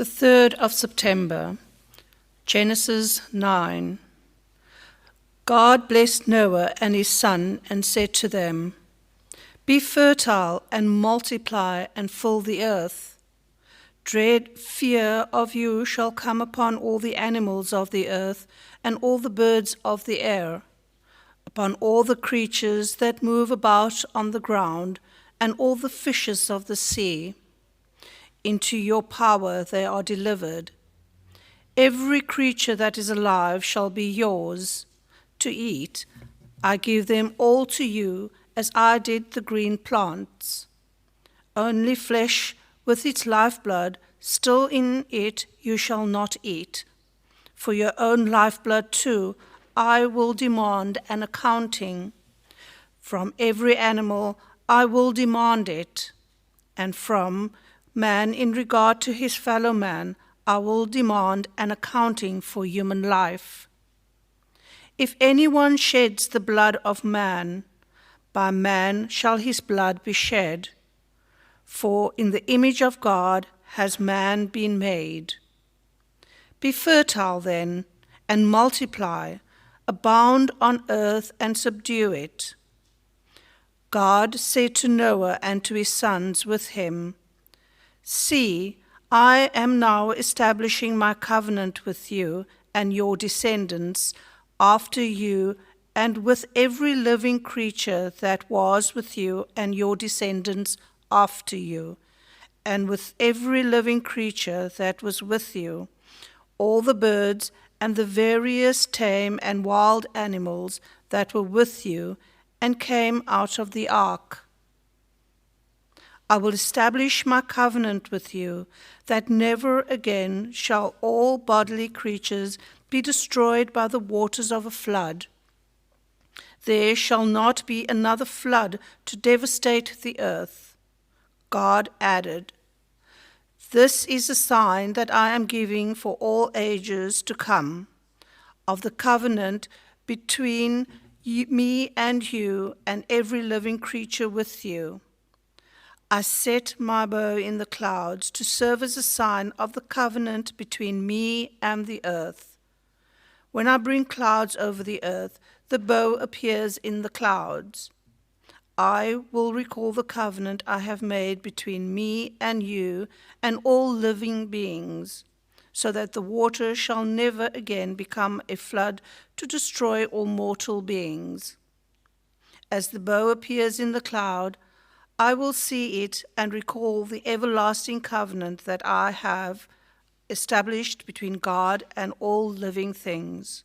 The 3rd of September, Genesis 9. God blessed Noah and his son and said to them, "Be fertile and multiply and fill the earth. Dread fear of you shall come upon all the animals of the earth and all the birds of the air, upon all the creatures that move about on the ground and all the fishes of the sea. Into your power they are delivered. Every creature that is alive shall be yours to eat. I give them all to you as I did the green plants. Only flesh with its lifeblood still in it you shall not eat. For your own lifeblood too I will demand an accounting. From every animal I will demand it, and from man in regard to his fellow man I will demand an accounting for human life. If anyone sheds the blood of man, by man shall his blood be shed. For in the image of God has man been made. Be fertile then, and multiply, abound on earth and subdue it." God said to Noah and to his sons with him, "See, I am now establishing my covenant with you and your descendants after you, and with every living creature that was with you and your descendants after you, and with every living creature that was with you, all the birds and the various tame and wild animals that were with you and came out of the ark. I will establish my covenant with you, that never again shall all bodily creatures be destroyed by the waters of a flood. There shall not be another flood to devastate the earth." God added, "This is a sign that I am giving for all ages to come, of the covenant between me and you and every living creature with you. I set my bow in the clouds to serve as a sign of the covenant between me and the earth. When I bring clouds over the earth, the bow appears in the clouds. I will recall the covenant I have made between me and you and all living beings, so that the water shall never again become a flood to destroy all mortal beings. As the bow appears in the cloud, I will see it and recall the everlasting covenant that I have established between God and all living things,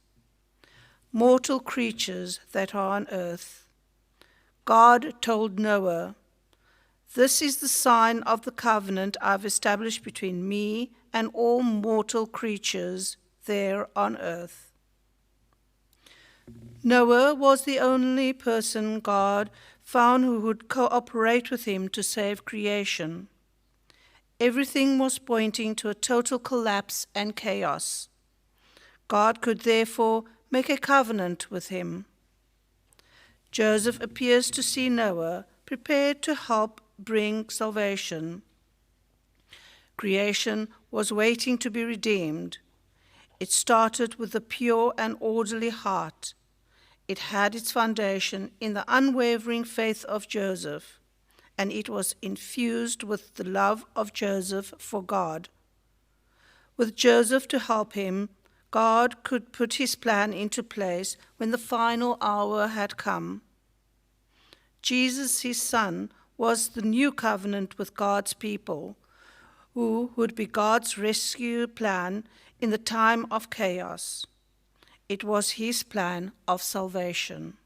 mortal creatures that are on earth." God told Noah, "This is the sign of the covenant I've established between me and all mortal creatures there on earth." Noah was the only person God found who would cooperate with him to save creation. Everything was pointing to a total collapse and chaos. God could therefore make a covenant with him. Joseph appears to see Noah prepared to help bring salvation. Creation was waiting to be redeemed. It started with a pure and orderly heart. It had its foundation in the unwavering faith of Joseph, and it was infused with the love of Joseph for God. With Joseph to help him, God could put his plan into place when the final hour had come. Jesus, his son, was the new covenant with God's people, who would be God's rescue plan in the time of chaos. It was his plan of salvation.